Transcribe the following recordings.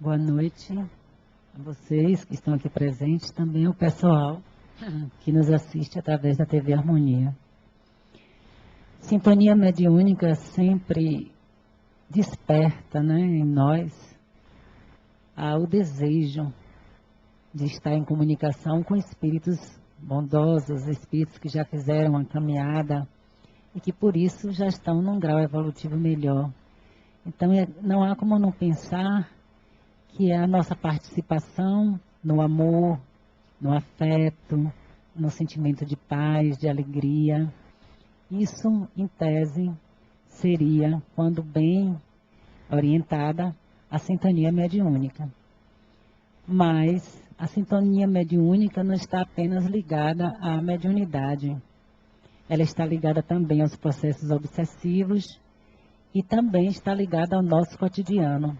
Boa noite a vocês que estão aqui presentes, também o pessoal que nos assiste através da TV Harmonia. Sintonia mediúnica sempre desperta, em nós o desejo de estar em comunicação com espíritos bondosos, espíritos que já fizeram uma caminhada e que por isso já estão num grau evolutivo melhor. Então não há como não pensar que a nossa participação no amor, no afeto, no sentimento de paz, de alegria, isso, em tese, seria, quando bem orientada, a sintonia mediúnica. Mas a sintonia mediúnica não está apenas ligada à mediunidade. Ela está ligada também aos processos obsessivos e também está ligada ao nosso cotidiano.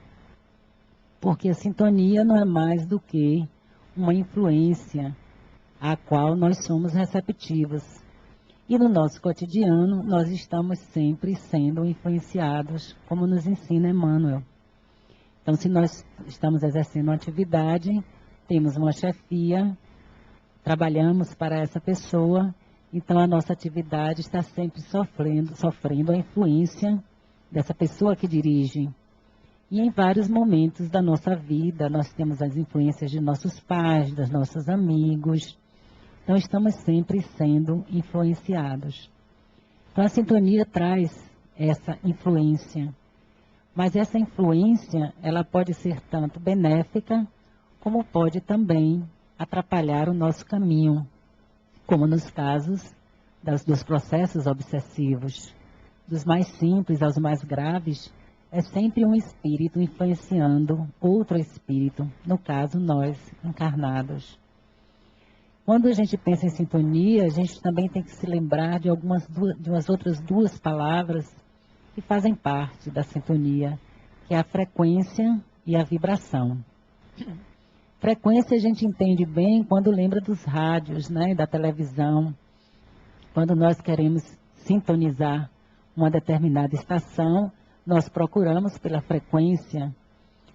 Porque a sintonia não é mais do que uma influência à qual nós somos receptivos. E no nosso cotidiano, nós estamos sempre sendo influenciados, como nos ensina Emmanuel. Então, se nós estamos exercendo uma atividade, temos uma chefia, trabalhamos para essa pessoa, então a nossa atividade está sempre sofrendo a influência dessa pessoa que dirige. E em vários momentos da nossa vida, nós temos as influências de nossos pais, dos nossos amigos. Então, estamos sempre sendo influenciados. Então, a sintonia traz essa influência. Mas essa influência, ela pode ser tanto benéfica, como pode também atrapalhar o nosso caminho, como nos casos dos processos obsessivos. Dos mais simples aos mais graves, é sempre um espírito influenciando outro espírito, no caso nós, encarnados. Quando a gente pensa em sintonia, a gente também tem que se lembrar de umas outras duas palavras que fazem parte da sintonia, que é a frequência e a vibração. Frequência a gente entende bem quando lembra dos rádios, da televisão, quando nós queremos sintonizar uma determinada estação, nós procuramos pela frequência.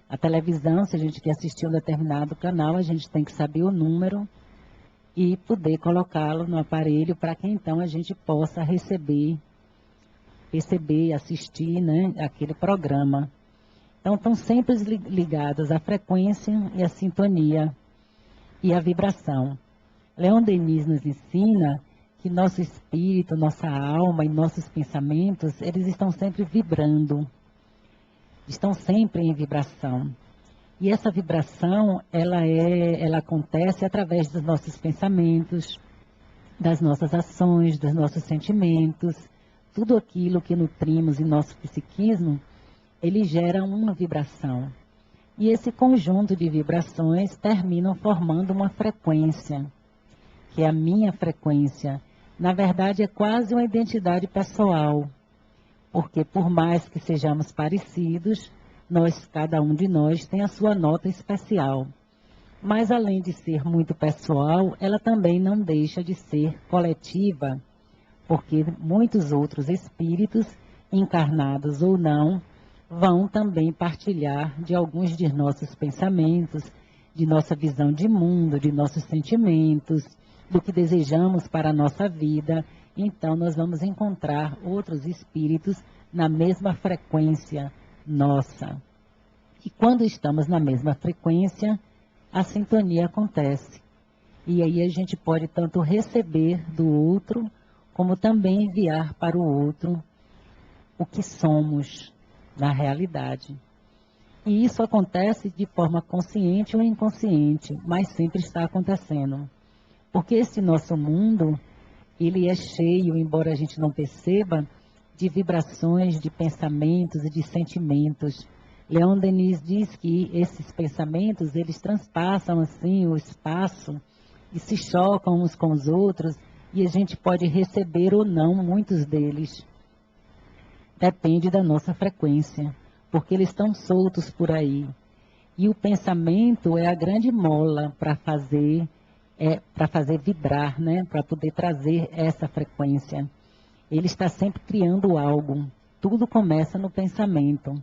A televisão, se a gente quer assistir um determinado canal, a gente tem que saber o número e poder colocá-lo no aparelho para que então a gente possa receber, assistir aquele programa. Então, estão sempre ligadas a frequência e a sintonia e a vibração. Leon Denis nos ensina que nosso espírito, nossa alma e nossos pensamentos, eles estão sempre vibrando, estão sempre em vibração. E essa vibração, ela acontece através dos nossos pensamentos, das nossas ações, dos nossos sentimentos, tudo aquilo que nutrimos em nosso psiquismo, ele gera uma vibração. E esse conjunto de vibrações terminam formando uma frequência, que é a minha frequência. Na verdade, é quase uma identidade pessoal, porque por mais que sejamos parecidos, cada um de nós tem a sua nota especial. Mas além de ser muito pessoal, ela também não deixa de ser coletiva, porque muitos outros espíritos, encarnados ou não, vão também partilhar de alguns de nossos pensamentos, de nossa visão de mundo, de nossos sentimentos, do que desejamos para a nossa vida. Então, nós vamos encontrar outros espíritos na mesma frequência nossa. E quando estamos na mesma frequência, a sintonia acontece. E aí a gente pode tanto receber do outro, como também enviar para o outro o que somos na realidade. E isso acontece de forma consciente ou inconsciente, mas sempre está acontecendo. Porque esse nosso mundo, ele é cheio, embora a gente não perceba, de vibrações, de pensamentos e de sentimentos. Leon Denis diz que esses pensamentos, eles transpassam assim o espaço e se chocam uns com os outros, e a gente pode receber ou não muitos deles. Depende da nossa frequência, porque eles estão soltos por aí. E o pensamento é a grande mola para fazer vibrar, para poder trazer essa frequência. Ele está sempre criando algo. Tudo começa no pensamento.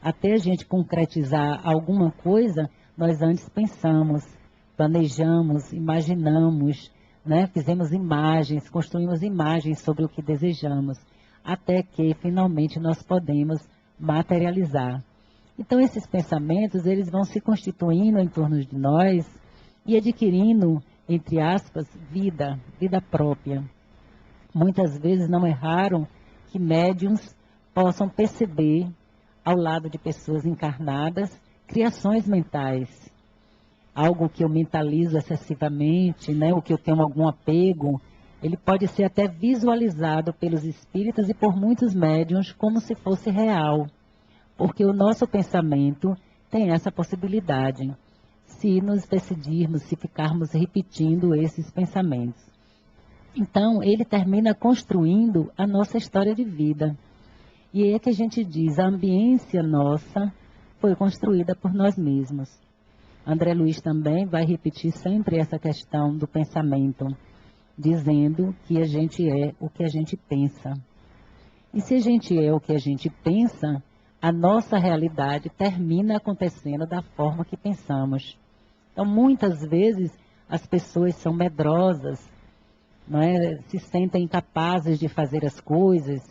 Até a gente concretizar alguma coisa, nós antes pensamos, planejamos, imaginamos, né? Fizemos imagens, construímos imagens sobre o que desejamos, até que finalmente nós podemos materializar. Então esses pensamentos, eles vão se constituindo em torno de nós e adquirindo, entre aspas, vida própria. Muitas vezes não é raro que médiums possam perceber, ao lado de pessoas encarnadas, criações mentais. Algo que eu mentalizo excessivamente, né, ou que eu tenho algum apego, ele pode ser até visualizado pelos espíritos e por muitos médiuns como se fosse real. Porque o nosso pensamento tem essa possibilidade, se nos decidirmos, se ficarmos repetindo esses pensamentos. Então, ele termina construindo a nossa história de vida. E é que a gente diz, a ambiência nossa foi construída por nós mesmos. André Luiz também vai repetir sempre essa questão do pensamento, dizendo que a gente é o que a gente pensa. E se a gente é o que a gente pensa, a nossa realidade termina acontecendo da forma que pensamos. Então, muitas vezes, as pessoas são medrosas, não é? Se sentem incapazes de fazer as coisas,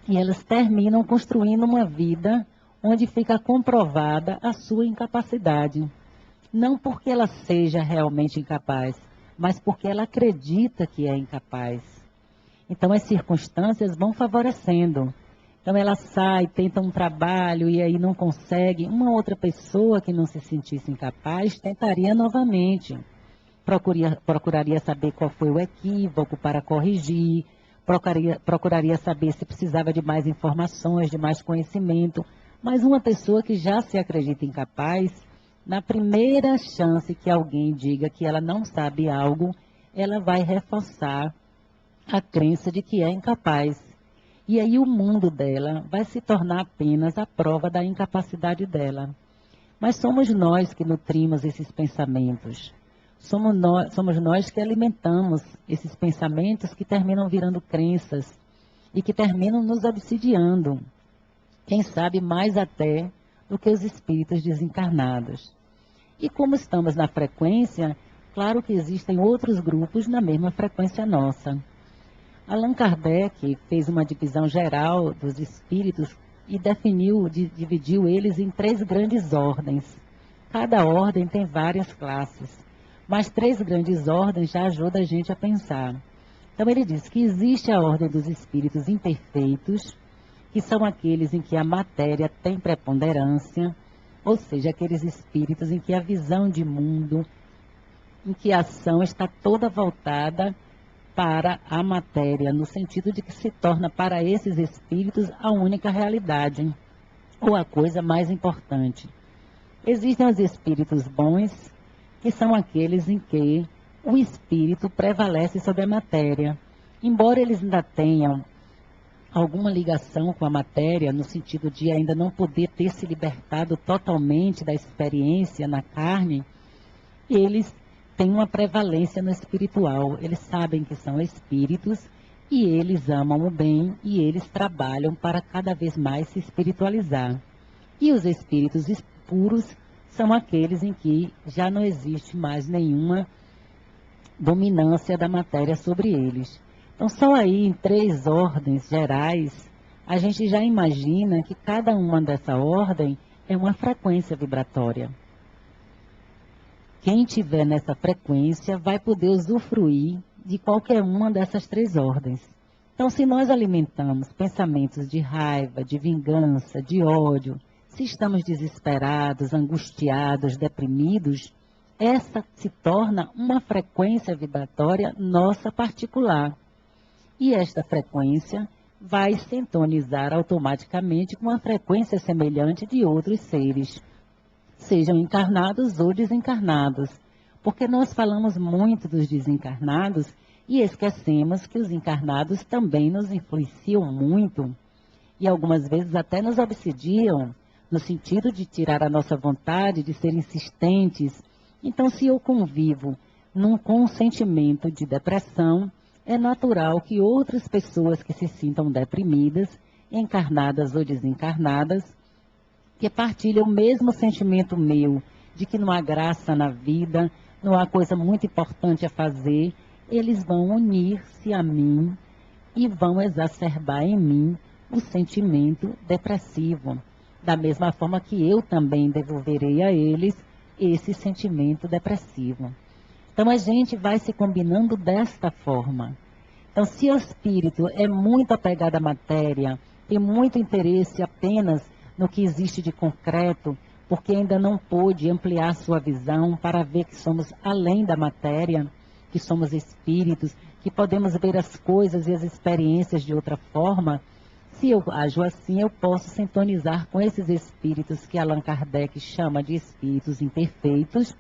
e elas terminam construindo uma vida onde fica comprovada a sua incapacidade. Não porque ela seja realmente incapaz, mas porque ela acredita que é incapaz. Então, as circunstâncias vão favorecendo. Então, ela sai, tenta um trabalho e aí não consegue. Uma outra pessoa que não se sentisse incapaz tentaria novamente. Procuraria saber qual foi o equívoco para corrigir, procuraria saber se precisava de mais informações, de mais conhecimento. Mas uma pessoa que já se acredita incapaz, na primeira chance que alguém diga que ela não sabe algo, ela vai reforçar a crença de que é incapaz. E aí o mundo dela vai se tornar apenas a prova da incapacidade dela. Mas somos nós que nutrimos esses pensamentos. Somos nós que alimentamos esses pensamentos que terminam virando crenças e que terminam nos obsidiando. Quem sabe mais até do que os espíritos desencarnados. E como estamos na frequência, claro que existem outros grupos na mesma frequência nossa. Allan Kardec fez uma divisão geral dos espíritos e dividiu eles em 3 grandes ordens. Cada ordem tem várias classes, mas 3 grandes ordens já ajudam a gente a pensar. Então ele diz que existe a ordem dos espíritos imperfeitos, que são aqueles em que a matéria tem preponderância, ou seja, aqueles espíritos em que a visão de mundo, em que a ação está toda voltada para a matéria, no sentido de que se torna para esses espíritos a única realidade, ou a coisa mais importante. Existem os espíritos bons, que são aqueles em que o espírito prevalece sobre a matéria. Embora eles ainda tenham alguma ligação com a matéria, no sentido de ainda não poder ter se libertado totalmente da experiência na carne, eles têm uma prevalência no espiritual. Eles sabem que são espíritos e eles amam o bem e eles trabalham para cada vez mais se espiritualizar. E os espíritos puros são aqueles em que já não existe mais nenhuma dominância da matéria sobre eles. Então, só aí em 3 ordens gerais, a gente já imagina que cada uma dessa ordem é uma frequência vibratória. Quem tiver nessa frequência vai poder usufruir de qualquer uma dessas 3 ordens. Então, se nós alimentamos pensamentos de raiva, de vingança, de ódio, se estamos desesperados, angustiados, deprimidos, essa se torna uma frequência vibratória nossa particular. E esta frequência vai sintonizar automaticamente com a frequência semelhante de outros seres, sejam encarnados ou desencarnados. Porque nós falamos muito dos desencarnados e esquecemos que os encarnados também nos influenciam muito e algumas vezes até nos obsidiam, no sentido de tirar a nossa vontade, de ser insistentes. Então, se eu convivo com um sentimento de depressão, é natural que outras pessoas que se sintam deprimidas, encarnadas ou desencarnadas, que partilham o mesmo sentimento meu, de que não há graça na vida, não há coisa muito importante a fazer, eles vão unir-se a mim e vão exacerbar em mim o sentimento depressivo. Da mesma forma que eu também devolverei a eles esse sentimento depressivo. Então a gente vai se combinando desta forma. Então, se o espírito é muito apegado à matéria, tem muito interesse apenas no que existe de concreto, porque ainda não pôde ampliar sua visão para ver que somos além da matéria, que somos espíritos, que podemos ver as coisas e as experiências de outra forma, se eu ajo assim, eu posso sintonizar com esses espíritos que Allan Kardec chama de espíritos imperfeitos,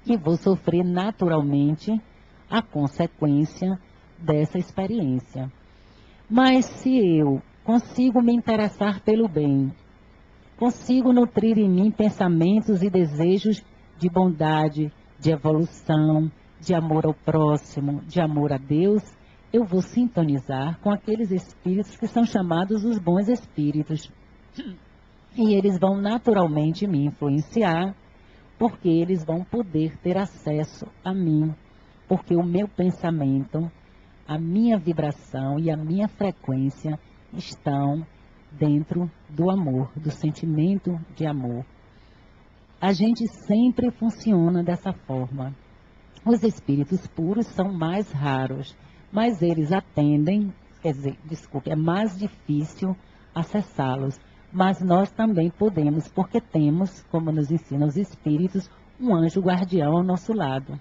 e vou sofrer naturalmente a consequência dessa experiência. Mas se eu consigo me interessar pelo bem, consigo nutrir em mim pensamentos e desejos de bondade, de evolução, de amor ao próximo, de amor a Deus, eu vou sintonizar com aqueles espíritos que são chamados os bons espíritos. E eles vão naturalmente me influenciar, porque eles vão poder ter acesso a mim, porque o meu pensamento, a minha vibração e a minha frequência estão dentro do amor, do sentimento de amor. A gente sempre funciona dessa forma. Os espíritos puros são mais raros, mas eles atendem, é mais difícil acessá-los. Mas nós também podemos, porque temos, como nos ensinam os espíritos, um anjo guardião ao nosso lado.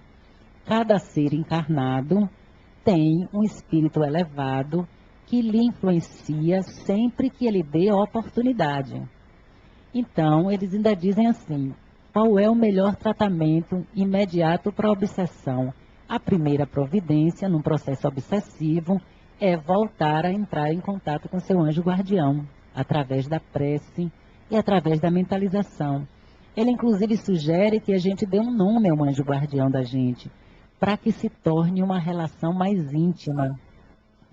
Cada ser encarnado tem um espírito elevado que lhe influencia sempre que ele dê a oportunidade. Então, eles ainda dizem assim: qual é o melhor tratamento imediato para a obsessão? A primeira providência, num processo obsessivo, é voltar a entrar em contato com seu anjo guardião, através da prece e através da mentalização. Ele, inclusive, sugere que a gente dê um nome ao anjo guardião da gente, para que se torne uma relação mais íntima.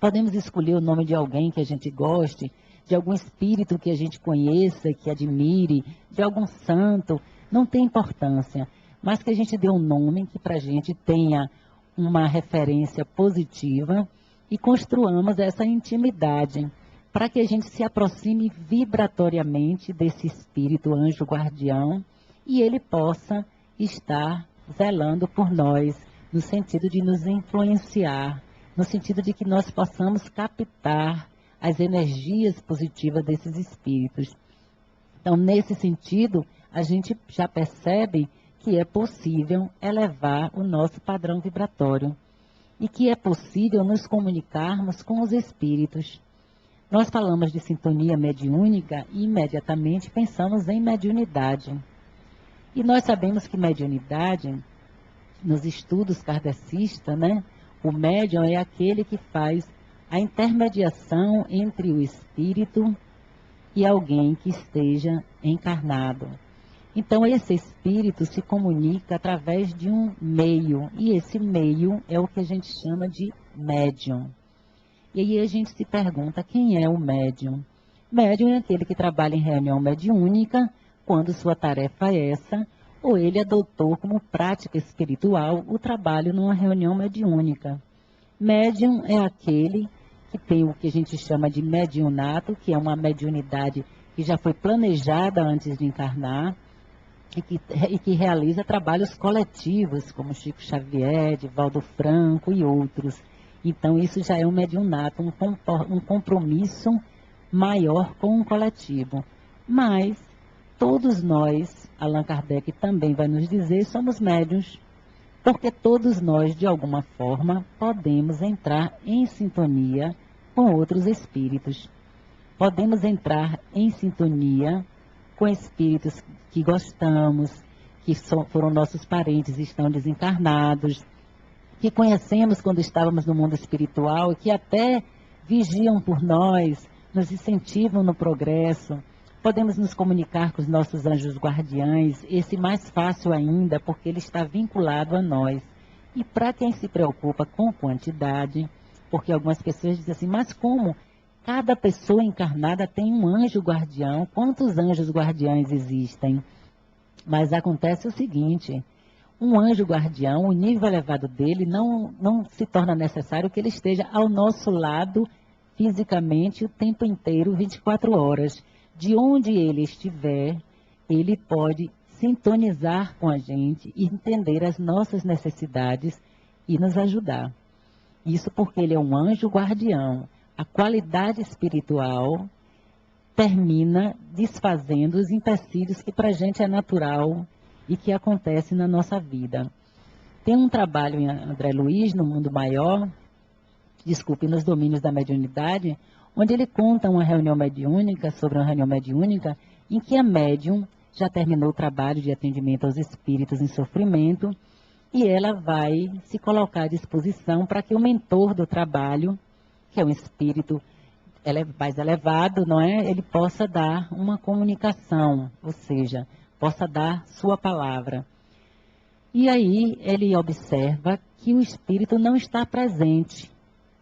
Podemos escolher o nome de alguém que a gente goste, de algum espírito que a gente conheça, que admire, de algum santo, não tem importância, mas que a gente dê um nome que para a gente tenha uma referência positiva e construamos essa intimidade, para que a gente se aproxime vibratoriamente desse espírito anjo guardião e ele possa estar zelando por nós, no sentido de nos influenciar, no sentido de que nós possamos captar as energias positivas desses espíritos. Então, nesse sentido, a gente já percebe que é possível elevar o nosso padrão vibratório e que é possível nos comunicarmos com os espíritos. Nós falamos de sintonia mediúnica e imediatamente pensamos em mediunidade. E nós sabemos que mediunidade, nos estudos kardecistas, né, o médium é aquele que faz a intermediação entre o espírito e alguém que esteja encarnado. Então, esse espírito se comunica através de um meio, e esse meio é o que a gente chama de médium. E aí a gente se pergunta, quem é o médium? Médium é aquele que trabalha em reunião mediúnica, quando sua tarefa é essa, ou ele adotou como prática espiritual o trabalho numa reunião mediúnica. Médium é aquele que tem o que a gente chama de mediunato, que é uma mediunidade que já foi planejada antes de encarnar, e que realiza trabalhos coletivos, como Chico Xavier, Divaldo Franco e outros. Então, isso já é um mediunato, um compromisso maior com o coletivo. Mas, todos nós, Allan Kardec também vai nos dizer, somos médiuns, porque todos nós, de alguma forma, podemos entrar em sintonia com outros espíritos. Podemos entrar em sintonia com espíritos que gostamos, que foram nossos parentes e estão desencarnados, que conhecemos quando estávamos no mundo espiritual e que até vigiam por nós, nos incentivam no progresso. Podemos nos comunicar com os nossos anjos guardiães, esse mais fácil ainda, porque ele está vinculado a nós. E para quem se preocupa com quantidade, porque algumas pessoas dizem assim, mas como Cada pessoa encarnada tem um anjo guardião. Quantos anjos guardiães existem? Mas acontece o seguinte, um anjo guardião, o nível elevado dele, não se torna necessário que ele esteja ao nosso lado fisicamente o tempo inteiro, 24 horas. De onde ele estiver, ele pode sintonizar com a gente e entender as nossas necessidades e nos ajudar. Isso porque ele é um anjo guardião. A qualidade espiritual termina desfazendo os empecilhos que para a gente é natural e que acontece na nossa vida. Tem um trabalho em André Luiz, no Mundo Maior, nos domínios da mediunidade, onde ele conta uma reunião mediúnica, sobre uma reunião mediúnica, em que a médium já terminou o trabalho de atendimento aos espíritos em sofrimento e ela vai se colocar à disposição para que o mentor do trabalho, que é um espírito mais elevado, não é? Ele possa dar uma comunicação, ou seja, possa dar sua palavra. E aí ele observa que o espírito não está presente.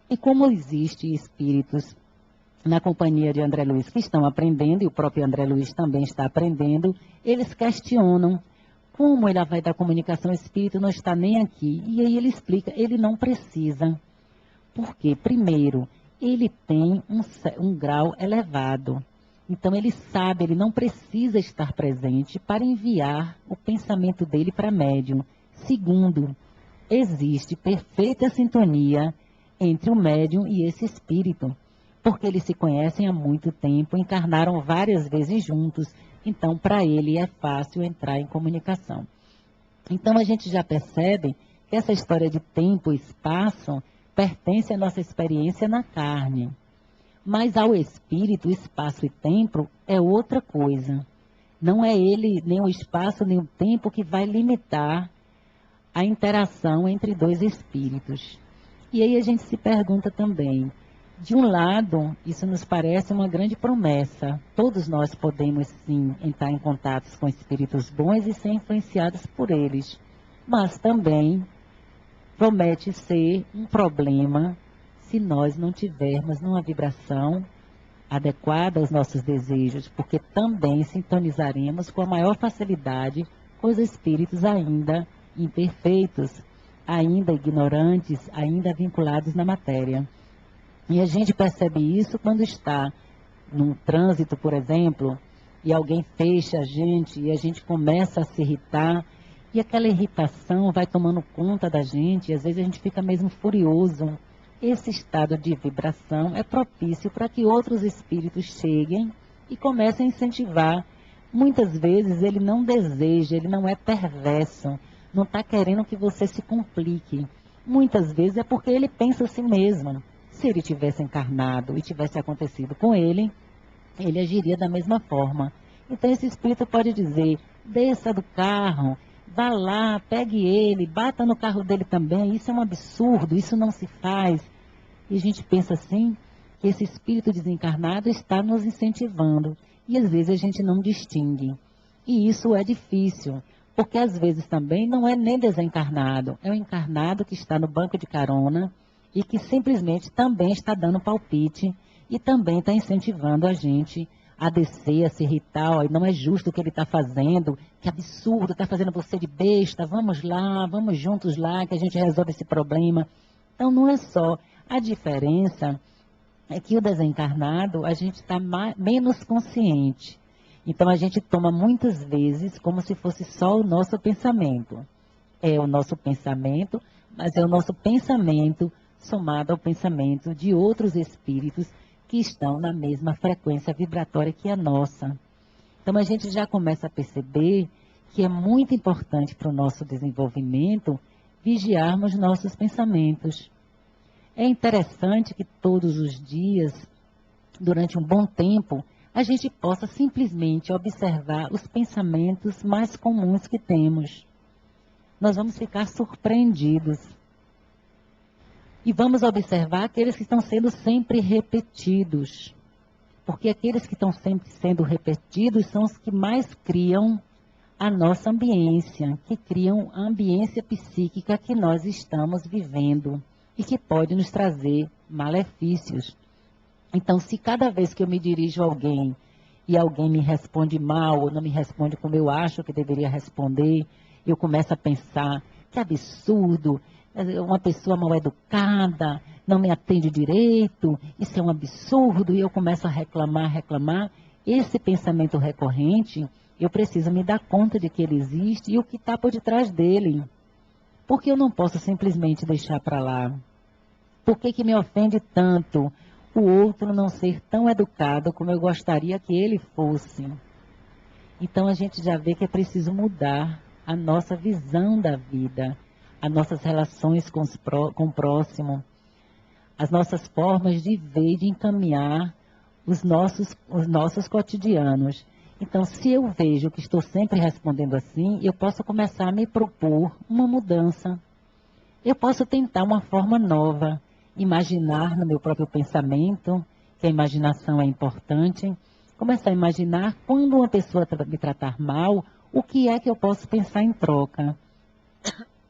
E como existem espíritos na companhia de André Luiz que estão aprendendo, e o próprio André Luiz também está aprendendo, eles questionam como ele vai dar comunicação, o espírito não está nem aqui. E aí ele explica, ele não precisa. Por quê? Primeiro, ele tem um grau elevado. Então ele sabe, ele não precisa estar presente para enviar o pensamento dele para médium. Segundo, existe perfeita sintonia entre o médium e esse espírito, porque eles se conhecem há muito tempo, encarnaram várias vezes juntos, então para ele é fácil entrar em comunicação. Então a gente já percebe que essa história de tempo e espaço pertence à nossa experiência na carne. Mas ao espírito, espaço e tempo é outra coisa. Não é ele, nem o espaço, nem o tempo que vai limitar a interação entre dois espíritos. E aí a gente se pergunta também, de um lado, isso nos parece uma grande promessa. Todos nós podemos, sim, entrar em contatos com espíritos bons e ser influenciados por eles. Mas também promete ser um problema se nós não tivermos uma vibração adequada aos nossos desejos, porque também sintonizaremos com a maior facilidade com os espíritos ainda imperfeitos, ainda ignorantes, ainda vinculados na matéria. E a gente percebe isso quando está num trânsito, por exemplo, e alguém fecha a gente e a gente começa a se irritar, e aquela irritação vai tomando conta da gente, e às vezes a gente fica mesmo furioso. Esse estado de vibração é propício para que outros espíritos cheguem e comecem a incentivar. Muitas vezes ele não deseja, ele não é perverso, não está querendo que você se complique. Muitas vezes é porque ele pensa assim mesmo. Se ele tivesse encarnado e tivesse acontecido com ele, ele agiria da mesma forma. Então esse espírito pode dizer, desça do carro, vá lá, pegue ele, bata no carro dele também, isso é um absurdo, isso não se faz. E a gente pensa assim, que esse espírito desencarnado está nos incentivando. E às vezes a gente não distingue. E isso é difícil, porque às vezes também não é nem desencarnado, é o encarnado que está no banco de carona e que simplesmente também está dando palpite e também está incentivando a gente a descer, a se irritar, ó, e não é justo o que ele está fazendo, que absurdo, está fazendo você de besta, vamos lá, vamos juntos lá, que a gente resolve esse problema. Então não é só, a diferença é que o desencarnado, a gente está menos consciente. Então a gente toma muitas vezes como se fosse só o nosso pensamento. É o nosso pensamento, mas é o nosso pensamento somado ao pensamento de outros espíritos que estão na mesma frequência vibratória que a nossa. Então a gente já começa a perceber que é muito importante para o nosso desenvolvimento vigiarmos nossos pensamentos. É interessante que todos os dias, durante um bom tempo, a gente possa simplesmente observar os pensamentos mais comuns que temos. Nós vamos ficar surpreendidos. E vamos observar aqueles que estão sendo sempre repetidos. Porque aqueles que estão sempre sendo repetidos são os que mais criam a nossa ambiência, que criam a ambiência psíquica que nós estamos vivendo e que pode nos trazer malefícios. Então, se cada vez que eu me dirijo a alguém e alguém me responde mal ou não me responde como eu acho que deveria responder, eu começo a pensar, que absurdo, uma pessoa mal educada, não me atende direito, isso é um absurdo, e eu começo a reclamar, reclamar. Esse pensamento recorrente, eu preciso me dar conta de que ele existe e o que está por detrás dele. Porque eu não posso simplesmente deixar para lá. Por que que me ofende tanto o outro não ser tão educado como eu gostaria que ele fosse? Então a gente já vê que é preciso mudar a nossa visão da vida, as nossas relações com o próximo, as nossas formas de ver, de encaminhar os nossos cotidianos. Então, se eu vejo que estou sempre respondendo assim, eu posso começar a me propor uma mudança. Eu posso tentar uma forma nova, imaginar no meu próprio pensamento, que a imaginação é importante, começar a imaginar quando uma pessoa me tratar mal, o que é que eu posso pensar em troca.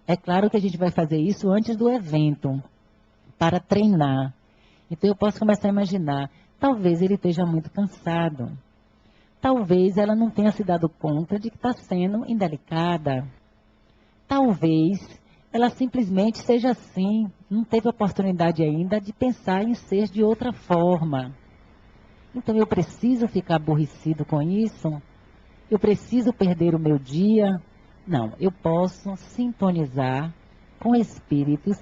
É claro que a gente vai fazer isso antes do evento, para treinar. Então eu posso começar a imaginar, talvez ele esteja muito cansado. Talvez ela não tenha se dado conta de que está sendo indelicada. Talvez ela simplesmente seja assim, não teve oportunidade ainda de pensar em ser de outra forma. Então eu preciso ficar aborrecido com isso? Eu preciso perder o meu dia? Não, eu posso sintonizar com espíritos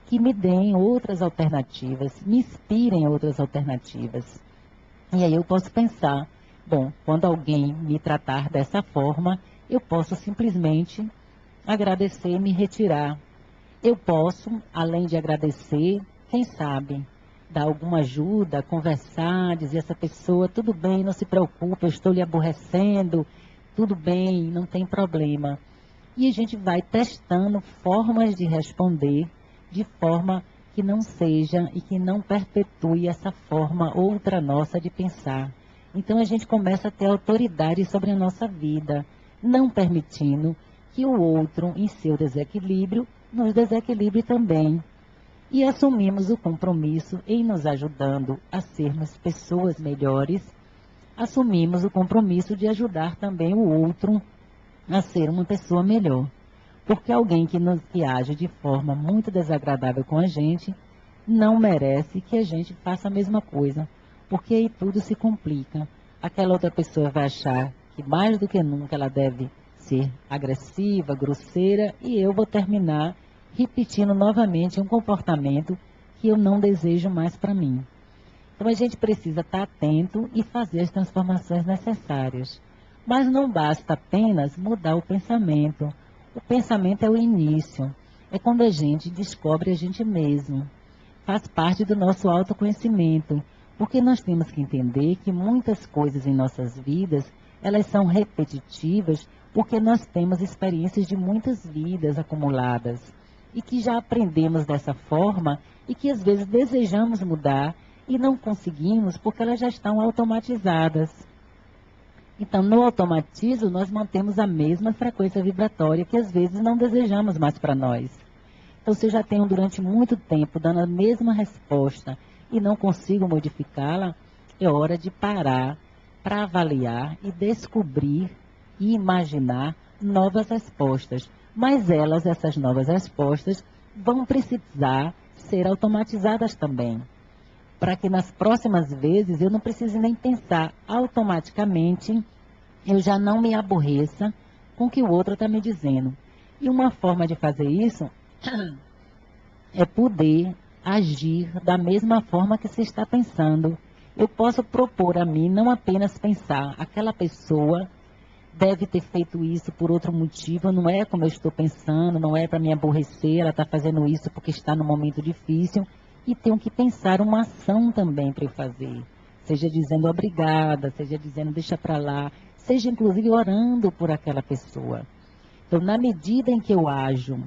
que me deem outras alternativas, me inspirem outras alternativas. E aí eu posso pensar, bom, quando alguém me tratar dessa forma, eu posso simplesmente agradecer e me retirar. Eu posso, além de agradecer, quem sabe, dar alguma ajuda, conversar, dizer a essa pessoa, tudo bem, não se preocupe, eu estou lhe aborrecendo, tudo bem, não tem problema. E a gente vai testando formas de responder de forma que não seja e que não perpetue essa forma outra nossa de pensar. Então a gente começa a ter autoridade sobre a nossa vida, não permitindo que o outro, em seu desequilíbrio, nos desequilibre também. E assumimos o compromisso em nos ajudando a sermos pessoas melhores, assumimos o compromisso de ajudar também o outro a ser uma pessoa melhor. Porque alguém que age de forma muito desagradável com a gente, não merece que a gente faça a mesma coisa. Porque aí tudo se complica. Aquela outra pessoa vai achar que mais do que nunca ela deve ser agressiva, grosseira, e eu vou terminar repetindo novamente um comportamento que eu não desejo mais para mim. Então a gente precisa estar atento e fazer as transformações necessárias. Mas não basta apenas mudar o pensamento. O pensamento é o início. É quando a gente descobre a gente mesmo. Faz parte do nosso autoconhecimento. Porque nós temos que entender que muitas coisas em nossas vidas, elas são repetitivas porque nós temos experiências de muitas vidas acumuladas. E que já aprendemos dessa forma e que às vezes desejamos mudar e não conseguimos porque elas já estão automatizadas. Então, no automatismo, nós mantemos a mesma frequência vibratória que às vezes não desejamos mais para nós. Então, se eu já tenho durante muito tempo dando a mesma resposta e não consigo modificá-la, é hora de parar para avaliar e descobrir e imaginar novas respostas. Mas elas, essas novas respostas, vão precisar ser automatizadas também. Para que nas próximas vezes eu não precise nem pensar, automaticamente eu já não me aborreça com o que o outro está me dizendo. E uma forma de fazer isso é poder agir da mesma forma que se está pensando. Eu posso propor a mim não apenas pensar, aquela pessoa deve ter feito isso por outro motivo, não é como eu estou pensando, não é para me aborrecer, ela está fazendo isso porque está num momento difícil. E tenho que pensar uma ação também para eu fazer. Seja dizendo obrigada, seja dizendo deixa para lá, seja inclusive orando por aquela pessoa. Então, na medida em que eu ajo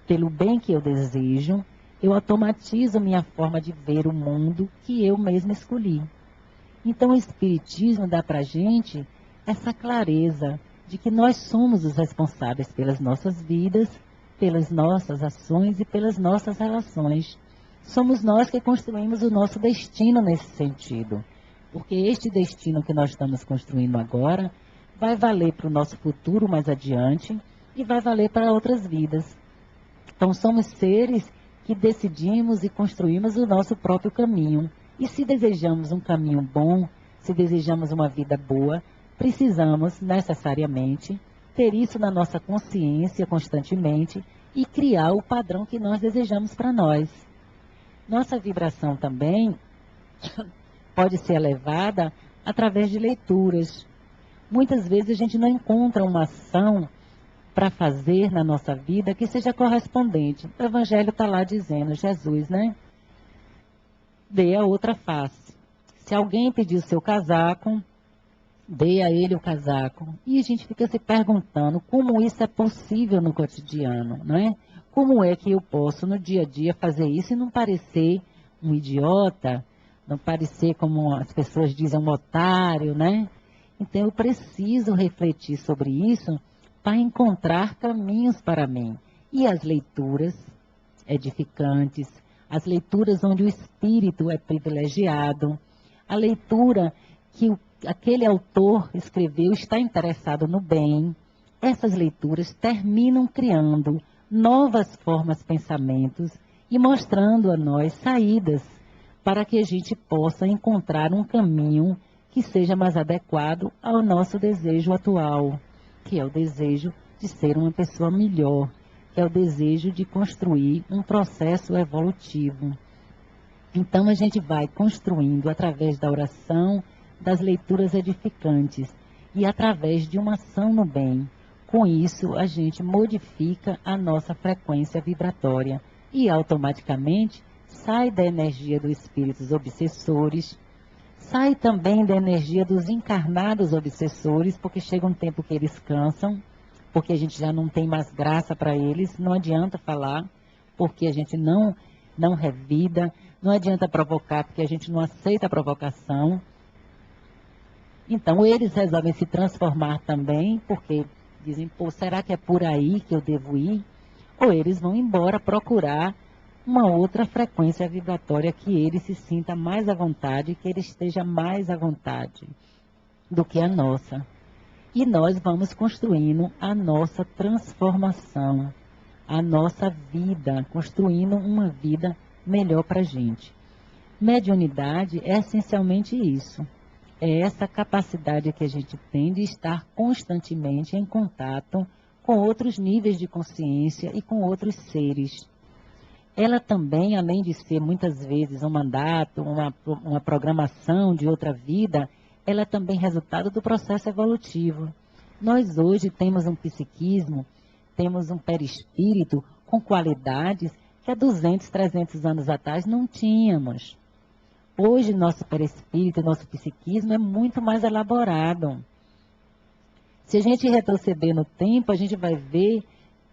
pelo bem que eu desejo, eu automatizo minha forma de ver o mundo que eu mesma escolhi. Então, o Espiritismo dá para a gente essa clareza de que nós somos os responsáveis pelas nossas vidas, pelas nossas ações e pelas nossas relações. somos nós que construímos o nosso destino nesse sentido. Porque este destino que nós estamos construindo agora vai valer para o nosso futuro mais adiante e vai valer para outras vidas. Então, somos seres que decidimos e construímos o nosso próprio caminho. E se desejamos um caminho bom, se desejamos uma vida boa, precisamos necessariamente ter isso na nossa consciência constantemente e criar o padrão que nós desejamos para nós. Nossa vibração também pode ser elevada através de leituras. Muitas vezes a gente não encontra uma ação para fazer na nossa vida que seja correspondente. O Evangelho está lá dizendo, Jesus, né? Dê a outra face. Se alguém pedir o seu casaco, dê a ele o casaco. E a gente fica se perguntando como isso é possível no cotidiano, não é? Como é que eu posso no dia a dia fazer isso e não parecer um idiota, não parecer como as pessoas dizem um otário, né? Então eu preciso refletir sobre isso para encontrar caminhos para mim. E as leituras edificantes, as leituras onde o espírito é privilegiado, a leitura que aquele autor escreveu está interessado no bem, essas leituras terminam criando novas formas, pensamentos e mostrando a nós saídas para que a gente possa encontrar um caminho que seja mais adequado ao nosso desejo atual, que é o desejo de ser uma pessoa melhor, que é o desejo de construir um processo evolutivo. Então a gente vai construindo através da oração, das leituras edificantes e através de uma ação no bem. Com isso, a gente modifica a nossa frequência vibratória e automaticamente sai da energia dos espíritos obsessores, sai também da energia dos encarnados obsessores, porque chega um tempo que eles cansam, porque a gente já não tem mais graça para eles, não adianta falar, porque a gente não revida, não adianta provocar, porque a gente não aceita a provocação. Então, eles resolvem se transformar também, porque dizem, pô, será que é por aí que eu devo ir? Ou eles vão embora procurar uma outra frequência vibratória que ele se sinta mais à vontade, que ele esteja mais à vontade do que a nossa. E nós vamos construindo a nossa transformação, a nossa vida, construindo uma vida melhor para a gente. Mediunidade é essencialmente isso. É essa capacidade que a gente tem de estar constantemente em contato com outros níveis de consciência e com outros seres. Ela também, além de ser muitas vezes um mandato, uma programação de outra vida, ela é também resultado do processo evolutivo. Nós hoje temos um psiquismo, temos um perispírito com qualidades que há 200, 300 anos atrás não tínhamos. Hoje, nosso perispírito, nosso psiquismo é muito mais elaborado. Se a gente retroceder no tempo, a gente vai ver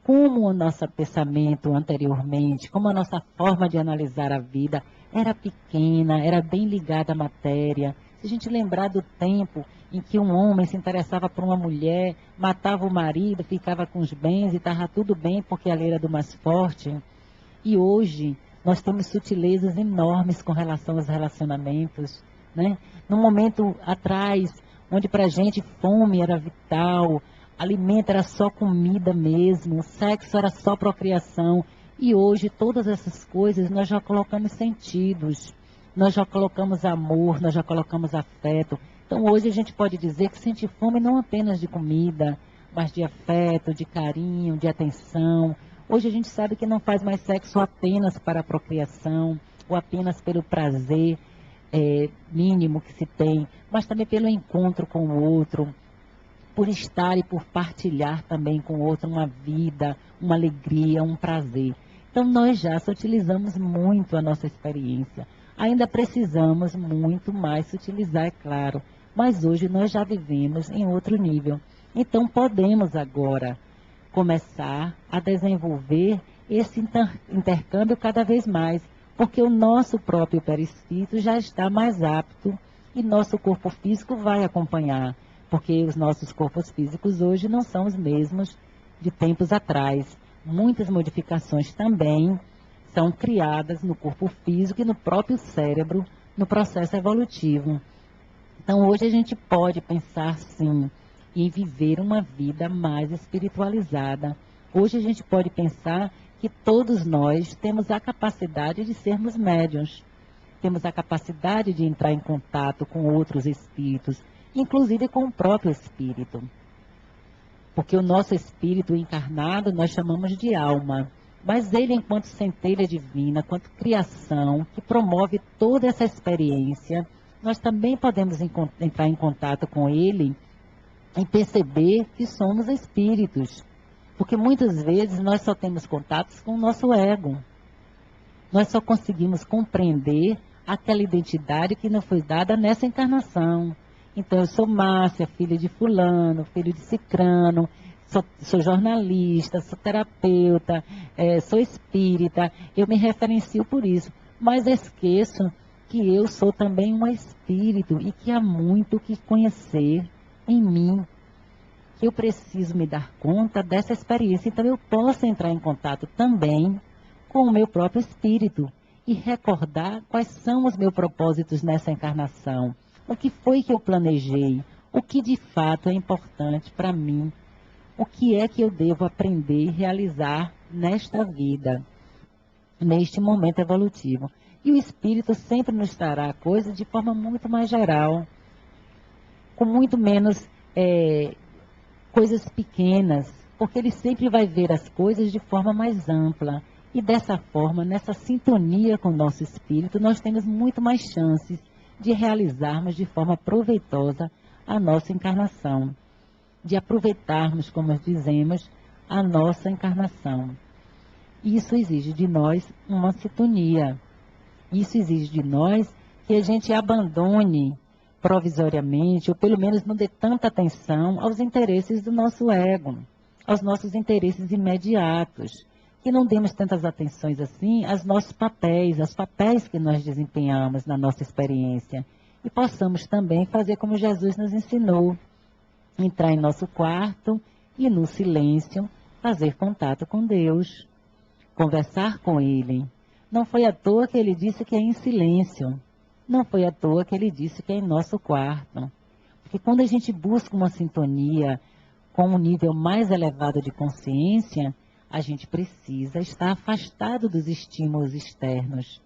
como o nosso pensamento anteriormente, como a nossa forma de analisar a vida era pequena, era bem ligada à matéria. Se a gente lembrar do tempo em que um homem se interessava por uma mulher, matava o marido, ficava com os bens e estava tudo bem porque a lei era do mais forte. E hoje nós temos sutilezas enormes com relação aos relacionamentos, né? No momento atrás, onde para a gente fome era vital, alimento era só comida mesmo, sexo era só procriação. E hoje todas essas coisas nós já colocamos sentidos, nós já colocamos amor, nós já colocamos afeto. Então hoje a gente pode dizer que sente fome não apenas de comida, mas de afeto, de carinho, de atenção. Hoje a gente sabe que não faz mais sexo apenas para a procriação, ou apenas pelo prazer mínimo que se tem, mas também pelo encontro com o outro, por estar e por partilhar também com o outro uma vida, uma alegria, um prazer. Então nós já utilizamos muito a nossa experiência. Ainda precisamos muito mais se utilizar, é claro, mas hoje nós já vivemos em outro nível. Então podemos agora começar a desenvolver esse intercâmbio cada vez mais, porque o nosso próprio perispírito já está mais apto e nosso corpo físico vai acompanhar, porque os nossos corpos físicos hoje não são os mesmos de tempos atrás. Muitas modificações também são criadas no corpo físico e no próprio cérebro, no processo evolutivo. Então, hoje a gente pode pensar, sim, em viver uma vida mais espiritualizada. Hoje a gente pode pensar que todos nós temos a capacidade de sermos médiuns, temos a capacidade de entrar em contato com outros espíritos, inclusive com o próprio espírito. Porque o nosso espírito encarnado nós chamamos de alma, mas ele, enquanto centelha divina, enquanto criação, que promove toda essa experiência, nós também podemos entrar em contato com ele e perceber que somos espíritos. Porque muitas vezes nós só temos contatos com o nosso ego. Nós só conseguimos compreender aquela identidade que nos foi dada nessa encarnação. Então, eu sou Márcia, filha de fulano, filho de cicrano, sou jornalista, sou terapeuta, sou espírita, eu me referencio por isso. Mas esqueço que eu sou também um espírito e que há muito que conhecer em mim. Que eu preciso me dar conta dessa experiência. Então, eu posso entrar em contato também com o meu próprio espírito e recordar quais são os meus propósitos nessa encarnação. O que foi que eu planejei? O que de fato é importante para mim? O que é que eu devo aprender e realizar nesta vida, neste momento evolutivo? E o Espírito sempre nos trará a coisa de forma muito mais geral, com muito menos coisas pequenas, porque ele sempre vai ver as coisas de forma mais ampla. E dessa forma, nessa sintonia com o nosso Espírito, nós temos muito mais chances de realizarmos de forma proveitosa a nossa encarnação, de aproveitarmos, como dizemos, a nossa encarnação. Isso exige de nós uma sintonia. Isso exige de nós que a gente abandone provisoriamente, ou pelo menos não dê tanta atenção aos interesses do nosso ego, aos nossos interesses imediatos, que não demos tantas atenções assim aos nossos papéis, aos papéis que nós desempenhamos na nossa experiência. E possamos também fazer como Jesus nos ensinou, entrar em nosso quarto e no silêncio fazer contato com Deus, conversar com Ele. Não foi à toa que Ele disse que é em silêncio, não foi à toa que Ele disse que é em nosso quarto. Porque quando a gente busca uma sintonia com um nível mais elevado de consciência, a gente precisa estar afastado dos estímulos externos.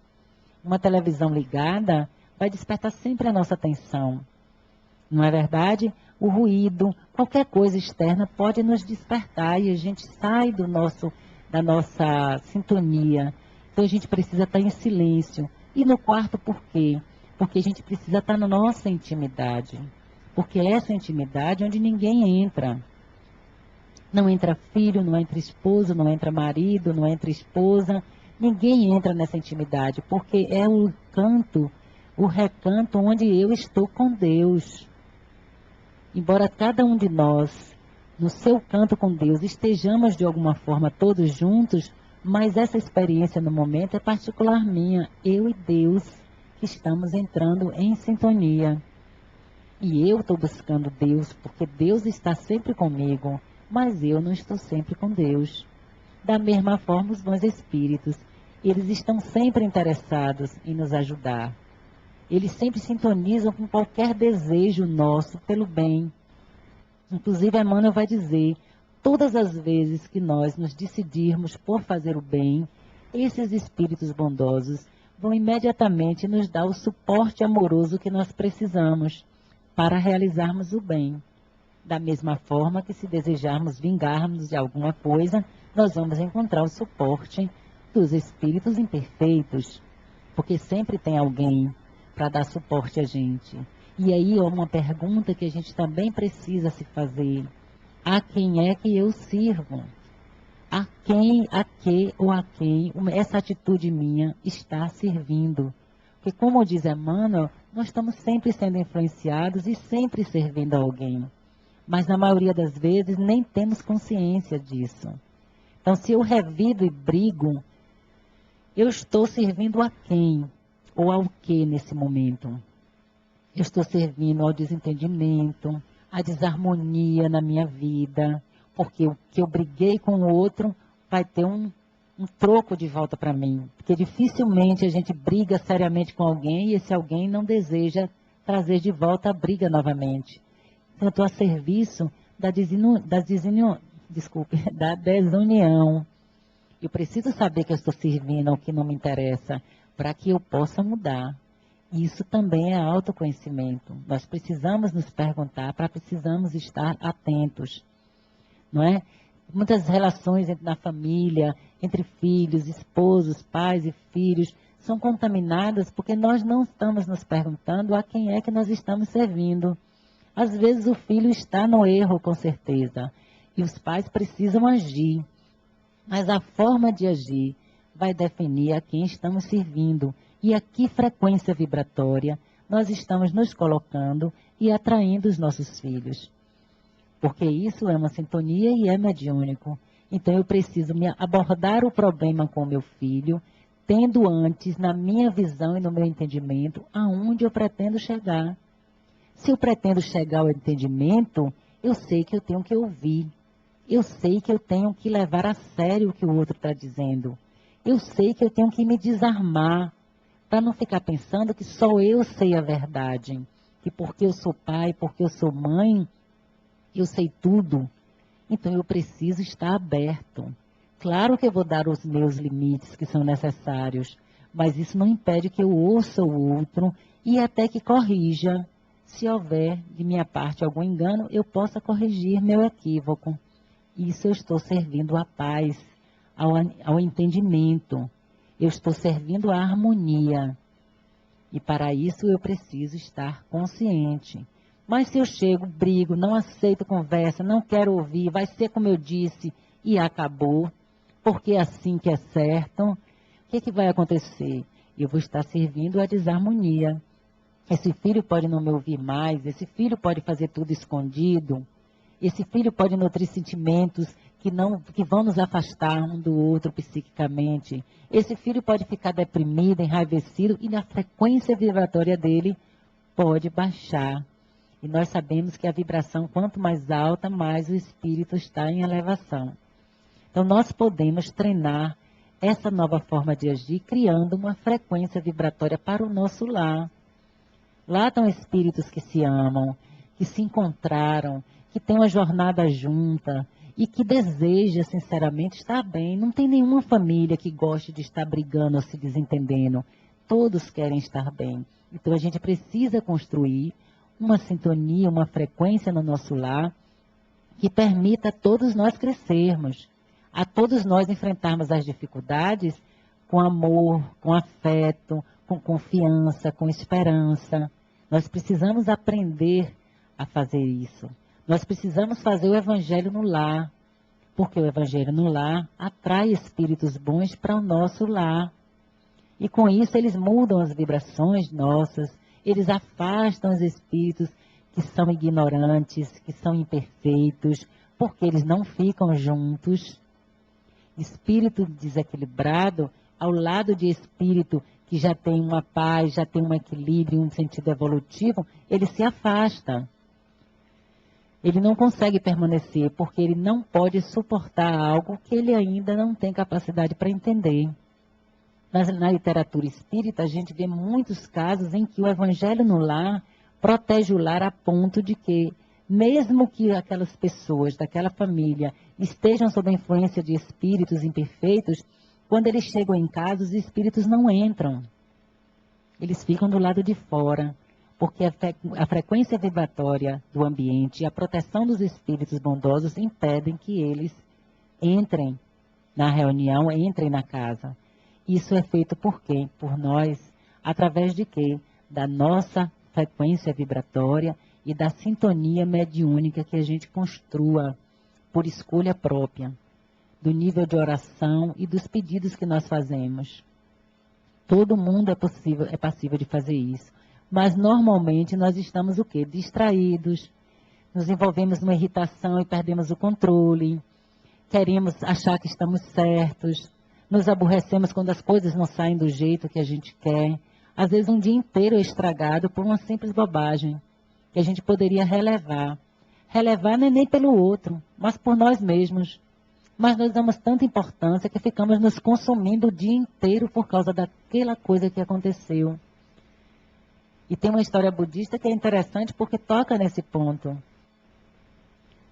Uma televisão ligada vai despertar sempre a nossa atenção. Não é verdade? O ruído, qualquer coisa externa pode nos despertar e a gente sai da nossa sintonia. Então a gente precisa estar em silêncio. E no quarto por quê? Porque a gente precisa estar na nossa intimidade. Porque essa intimidade é onde ninguém entra. Não entra filho, não entra esposo, não entra marido, não entra esposa. Ninguém entra nessa intimidade, porque é o canto, o recanto onde eu estou com Deus. Embora cada um de nós, no seu canto com Deus, estejamos de alguma forma todos juntos, mas essa experiência no momento é particular minha. Eu e Deus que estamos entrando em sintonia. E eu estou buscando Deus, porque Deus está sempre comigo. Mas eu não estou sempre com Deus. Da mesma forma, os bons espíritos, eles estão sempre interessados em nos ajudar. Eles sempre sintonizam com qualquer desejo nosso pelo bem. Inclusive, Emmanuel vai dizer, todas as vezes que nós nos decidirmos por fazer o bem, esses espíritos bondosos vão imediatamente nos dar o suporte amoroso que nós precisamos para realizarmos o bem. Da mesma forma que se desejarmos vingarmos de alguma coisa, nós vamos encontrar o suporte dos espíritos imperfeitos, porque sempre tem alguém para dar suporte a gente. E aí, uma pergunta que a gente também precisa se fazer: a quem é que eu sirvo? A quem, a que ou a quem essa atitude minha está servindo? Porque, como diz Emmanuel, nós estamos sempre sendo influenciados e sempre servindo a alguém. Mas na maioria das vezes nem temos consciência disso. Então, se eu revido e brigo, eu estou servindo a quem ou ao que nesse momento? Eu estou servindo ao desentendimento, à desarmonia na minha vida, porque o que eu briguei com o outro vai ter um troco de volta para mim. Porque dificilmente a gente briga seriamente com alguém e esse alguém não deseja trazer de volta a briga novamente. Então, eu estou a serviço da da desunião. Eu preciso saber que eu estou servindo ao que não me interessa, para que eu possa mudar. Isso também é autoconhecimento. Nós precisamos nos perguntar, precisamos estar atentos, não é? Muitas relações na família, entre filhos, esposos, pais e filhos, são contaminadas porque nós não estamos nos perguntando a quem é que nós estamos servindo. Às vezes o filho está no erro, com certeza, e os pais precisam agir. Mas a forma de agir vai definir a quem estamos servindo e a que frequência vibratória nós estamos nos colocando e atraindo os nossos filhos. Porque isso é uma sintonia e é mediúnico. Então eu preciso abordar o problema com o meu filho, tendo antes, na minha visão e no meu entendimento, aonde eu pretendo chegar. Se eu pretendo chegar ao entendimento, eu sei que eu tenho que ouvir. Eu sei que eu tenho que levar a sério o que o outro está dizendo. Eu sei que eu tenho que me desarmar, para não ficar pensando que só eu sei a verdade. Que porque eu sou pai, porque eu sou mãe, eu sei tudo. Então eu preciso estar aberto. Claro que eu vou dar os meus limites que são necessários, mas isso não impede que eu ouça o outro e até que corrija. Se houver de minha parte algum engano, eu possa corrigir meu equívoco. Isso eu estou servindo à paz, ao entendimento. Eu estou servindo à harmonia. E para isso eu preciso estar consciente. Mas se eu chego, brigo, não aceito conversa, não quero ouvir, vai ser como eu disse e acabou, porque é assim que é certo, o que vai acontecer? Eu vou estar servindo à desarmonia. Esse filho pode não me ouvir mais, esse filho pode fazer tudo escondido, esse filho pode nutrir sentimentos que vão nos afastar um do outro psiquicamente. Esse filho pode ficar deprimido, enraivecido e a frequência vibratória dele pode baixar. E nós sabemos que a vibração, quanto mais alta, mais o espírito está em elevação. Então, nós podemos treinar essa nova forma de agir, criando uma frequência vibratória para o nosso lar. Lá estão espíritos que se amam, que se encontraram, que têm uma jornada junta e que deseja, sinceramente, estar bem. Não tem nenhuma família que goste de estar brigando ou se desentendendo. Todos querem estar bem. Então, a gente precisa construir uma sintonia, uma frequência no nosso lar que permita a todos nós crescermos, a todos nós enfrentarmos as dificuldades com amor, com afeto, com confiança, com esperança. Nós precisamos aprender a fazer isso. Nós precisamos fazer o evangelho no lar, porque o evangelho no lar atrai espíritos bons para o nosso lar. E com isso eles mudam as vibrações nossas, eles afastam os espíritos que são ignorantes, que são imperfeitos, porque eles não ficam juntos. Espírito desequilibrado, ao lado de espírito que já tem uma paz, já tem um equilíbrio, um sentido evolutivo, ele se afasta. Ele não consegue permanecer, porque ele não pode suportar algo que ele ainda não tem capacidade para entender. Mas na literatura espírita, a gente vê muitos casos em que o evangelho no lar protege o lar a ponto de que, mesmo que aquelas pessoas daquela família estejam sob a influência de espíritos imperfeitos, quando eles chegam em casa, os espíritos não entram. Eles ficam do lado de fora, porque a frequência vibratória do ambiente e a proteção dos espíritos bondosos impedem que eles entrem na reunião, entrem na casa. Isso é feito por quem? Por nós. Através de quê? Da nossa frequência vibratória e da sintonia mediúnica que a gente construa por escolha própria, do nível de oração e dos pedidos que nós fazemos. Todo mundo é passível de fazer isso. Mas normalmente nós estamos o quê? Distraídos, nos envolvemos numa irritação e perdemos o controle, queremos achar que estamos certos, nos aborrecemos quando as coisas não saem do jeito que a gente quer. Às vezes um dia inteiro é estragado por uma simples bobagem, que a gente poderia relevar. Relevar não é nem pelo outro, mas por nós mesmos. mas nós damos tanta importância que ficamos nos consumindo o dia inteiro por causa daquela coisa que aconteceu. E tem uma história budista que é interessante porque toca nesse ponto.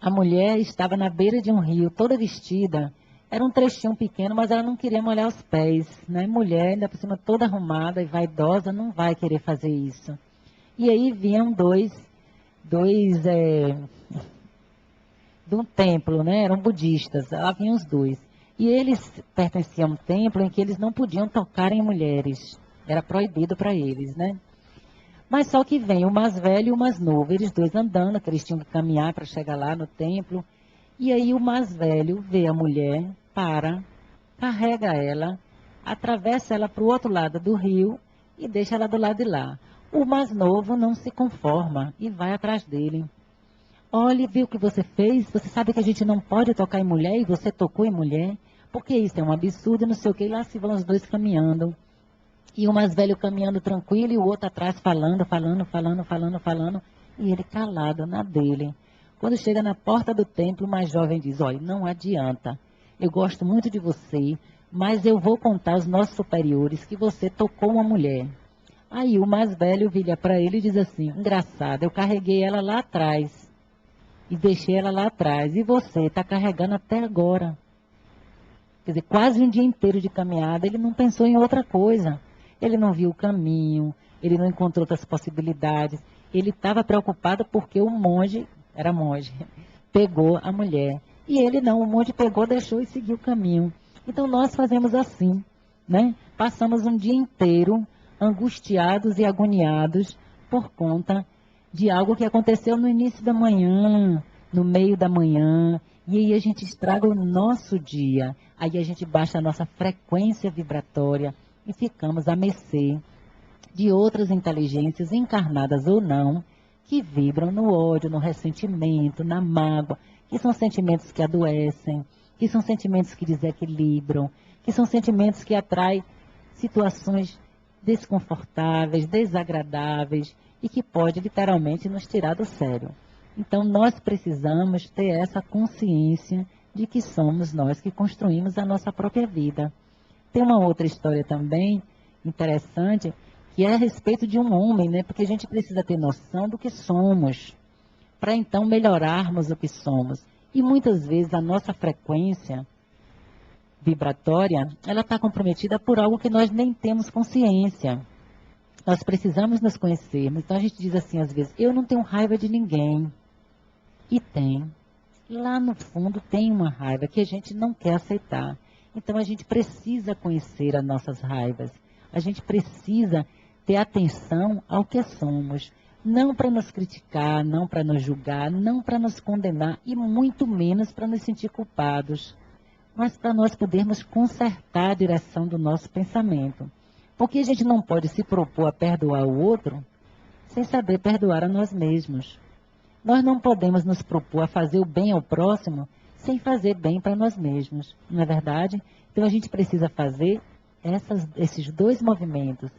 A mulher estava na beira de um rio, toda vestida. Era um trechinho pequeno, mas ela não queria molhar os pés, né? Mulher, ainda por cima toda arrumada e vaidosa, não vai querer fazer isso. E aí vinham dois de um templo, né? Eram budistas, lá vinham os dois. E eles pertenciam a um templo em que eles não podiam tocar em mulheres. Era proibido para eles, né? Mas só que vem o mais velho e o mais novo, eles dois andando, que eles tinham que caminhar para chegar lá no templo. E aí o mais velho vê a mulher, carrega ela, atravessa ela para o outro lado do rio e deixa ela do lado de lá. O mais novo não se conforma e vai atrás dele. Olhe, viu o que você fez? Você sabe que a gente não pode tocar em mulher e você tocou em mulher? Porque isso é um absurdo, não sei o que. E lá se vão os dois caminhando. E o mais velho caminhando tranquilo e o outro atrás falando. E ele calado na dele. Quando chega na porta do templo, o mais jovem diz, olha, não adianta. Eu gosto muito de você, mas eu vou contar aos nossos superiores que você tocou uma mulher. Aí o mais velho vira para ele e diz assim, engraçado, eu carreguei ela lá atrás. E deixei ela lá atrás. E você está carregando até agora. Quer dizer, quase um dia inteiro de caminhada, ele não pensou em outra coisa. Ele não viu o caminho, ele não encontrou outras possibilidades. Ele estava preocupado porque o monge, era monge, pegou a mulher. E ele não, o monge pegou, deixou e seguiu o caminho. Então nós fazemos assim, né? Passamos um dia inteiro angustiados e agoniados por conta de algo que aconteceu no início da manhã, no meio da manhã, e aí a gente estraga o nosso dia, aí a gente baixa a nossa frequência vibratória e ficamos à mercê de outras inteligências, encarnadas ou não, que vibram no ódio, no ressentimento, na mágoa, que são sentimentos que adoecem, que são sentimentos que desequilibram, que são sentimentos que atraem situações desconfortáveis, desagradáveis, e que pode literalmente nos tirar do sério. Então nós precisamos ter essa consciência de que somos nós que construímos a nossa própria vida. Tem uma outra história também interessante, que é a respeito de um homem, né? Porque a gente precisa ter noção do que somos, para então melhorarmos o que somos. E muitas vezes a nossa frequência vibratória, ela está comprometida por algo que nós nem temos consciência. Nós precisamos nos conhecermos. Então a gente diz assim às vezes, eu não tenho raiva de ninguém. E tem. Lá no fundo tem uma raiva que a gente não quer aceitar. Então a gente precisa conhecer as nossas raivas. A gente precisa ter atenção ao que somos. Não para nos criticar, não para nos julgar, não para nos condenar e muito menos para nos sentir culpados. Mas para nós podermos consertar a direção do nosso pensamento. Porque a gente não pode se propor a perdoar o outro sem saber perdoar a nós mesmos. Nós não podemos nos propor a fazer o bem ao próximo sem fazer bem para nós mesmos, não é verdade? Então a gente precisa fazer esses dois movimentos.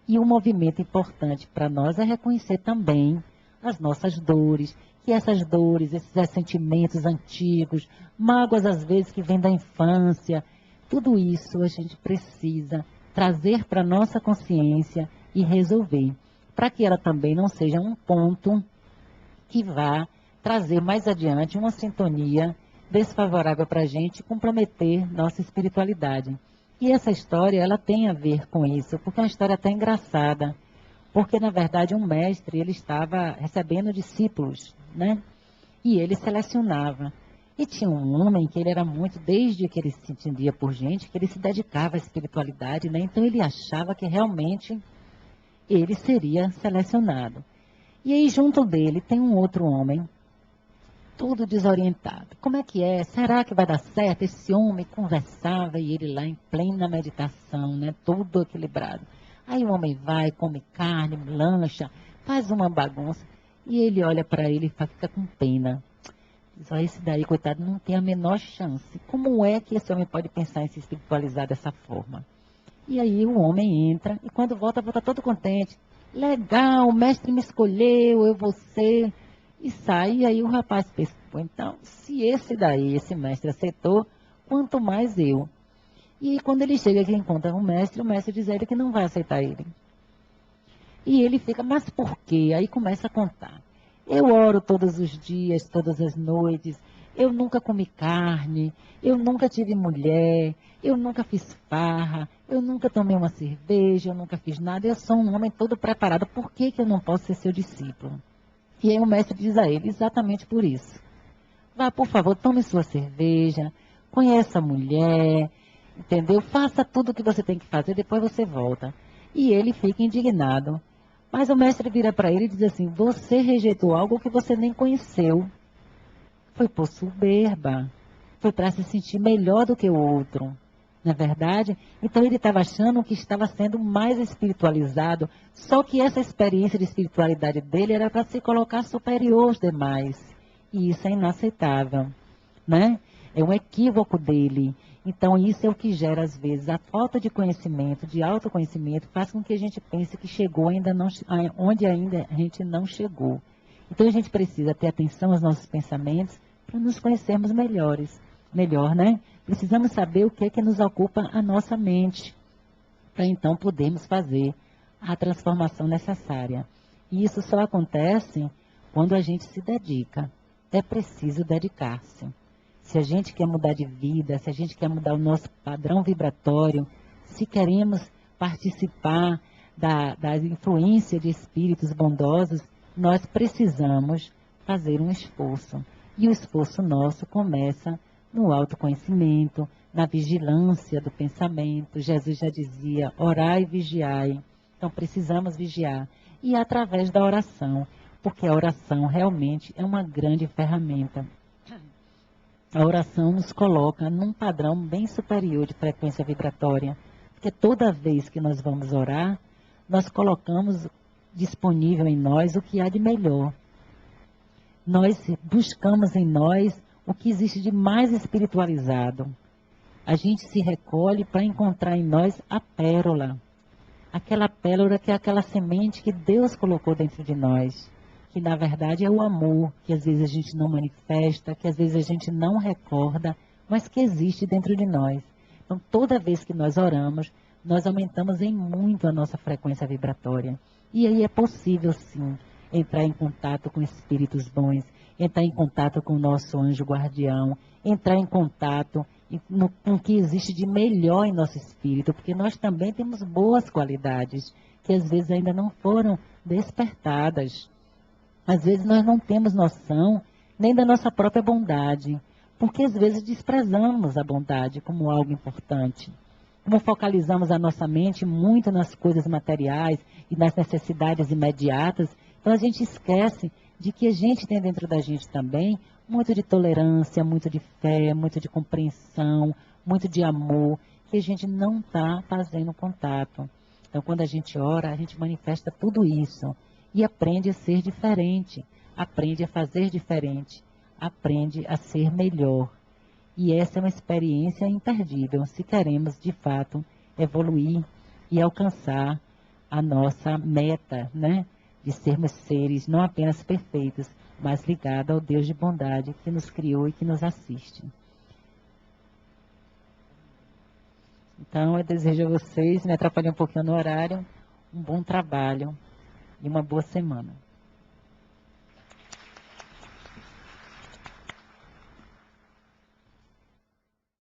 E um movimento importante para nós é reconhecer também as nossas dores, que essas dores, esses ressentimentos antigos, mágoas às vezes que vêm da infância, tudo isso a gente precisa trazer para a nossa consciência e resolver, para que ela também não seja um ponto que vá trazer mais adiante uma sintonia desfavorável para a gente e comprometer nossa espiritualidade. E essa história, ela tem a ver com isso, porque é uma história até engraçada, porque na verdade um mestre, ele estava recebendo discípulos, né? E ele selecionava. E tinha um homem que ele era muito, desde que ele se entendia por gente, que ele se dedicava à espiritualidade, né? Então ele achava que realmente ele seria selecionado. E aí junto dele tem um outro homem, todo desorientado. Como é que é? Será que vai dar certo? Esse homem conversava e ele lá em plena meditação, né? Todo equilibrado. Aí o homem vai, come carne, lancha, faz uma bagunça. E ele olha para ele e fica com pena. Diz, ó, esse daí, coitado, não tem a menor chance. Como é que esse homem pode pensar em se espiritualizar dessa forma? E aí o homem entra e quando volta todo contente. Legal, o mestre me escolheu, eu vou ser. E sai, e aí o rapaz pensa, pô, então, se esse daí, esse mestre aceitou, quanto mais eu. E quando ele chega aqui e encontra o mestre diz a ele que não vai aceitar ele. E ele fica, mas por quê? Aí começa a contar. Eu oro todos os dias, todas as noites, eu nunca comi carne, eu nunca tive mulher, eu nunca fiz farra, eu nunca tomei uma cerveja, eu nunca fiz nada, eu sou um homem todo preparado, por que que eu não posso ser seu discípulo? E aí o mestre diz a ele, exatamente por isso. Vá, por favor, tome sua cerveja, conheça a mulher, entendeu? Faça tudo o que você tem que fazer, depois você volta. E ele fica indignado. Mas o mestre vira para ele e diz assim, você rejeitou algo que você nem conheceu. Foi por soberba. Foi para se sentir melhor do que o outro. Não é verdade? Então ele estava achando que estava sendo mais espiritualizado, só que essa experiência de espiritualidade dele era para se colocar superior aos demais. E isso é inaceitável, né? É um equívoco dele. Então isso é o que gera, às vezes, a falta de conhecimento, de autoconhecimento, faz com que a gente pense que chegou ainda não, onde ainda a gente não chegou. Então a gente precisa ter atenção aos nossos pensamentos para nos conhecermos melhor, né? Precisamos saber o que é que nos ocupa a nossa mente, para então podermos fazer a transformação necessária. E isso só acontece quando a gente se dedica. É preciso dedicar-se. Se a gente quer mudar de vida, se a gente quer mudar o nosso padrão vibratório, se queremos participar da influência de espíritos bondosos, nós precisamos fazer um esforço. E o esforço nosso começa no autoconhecimento, na vigilância do pensamento. Jesus já dizia, orai e vigiai. Então precisamos vigiar. E através da oração, porque a oração realmente é uma grande ferramenta. A oração nos coloca num padrão bem superior de frequência vibratória. Porque toda vez que nós vamos orar, nós colocamos disponível em nós o que há de melhor. Nós buscamos em nós o que existe de mais espiritualizado. A gente se recolhe para encontrar em nós a pérola. Aquela pérola que é aquela semente que Deus colocou dentro de nós. Que na verdade é o amor, que às vezes a gente não manifesta, que às vezes a gente não recorda, mas que existe dentro de nós. Então toda vez que nós oramos, nós aumentamos em muito a nossa frequência vibratória. E aí é possível sim entrar em contato com espíritos bons, entrar em contato com o nosso anjo guardião, entrar em contato com o que existe de melhor em nosso espírito, porque nós também temos boas qualidades, que às vezes ainda não foram despertadas. Às vezes nós não temos noção nem da nossa própria bondade, porque às vezes desprezamos a bondade como algo importante. Como focalizamos a nossa mente muito nas coisas materiais e nas necessidades imediatas, então a gente esquece de que a gente tem dentro da gente também muito de tolerância, muito de fé, muito de compreensão, muito de amor, que a gente não está fazendo contato. Então quando a gente ora, a gente manifesta tudo isso e aprende a ser diferente, aprende a fazer diferente, aprende a ser melhor. E essa é uma experiência imperdível, se queremos, de fato, evoluir e alcançar a nossa meta, né? De sermos seres não apenas perfeitos, mas ligados ao Deus de bondade que nos criou e que nos assiste. Então, eu desejo a vocês, me atrapalhei um pouquinho no horário, um bom trabalho e uma boa semana.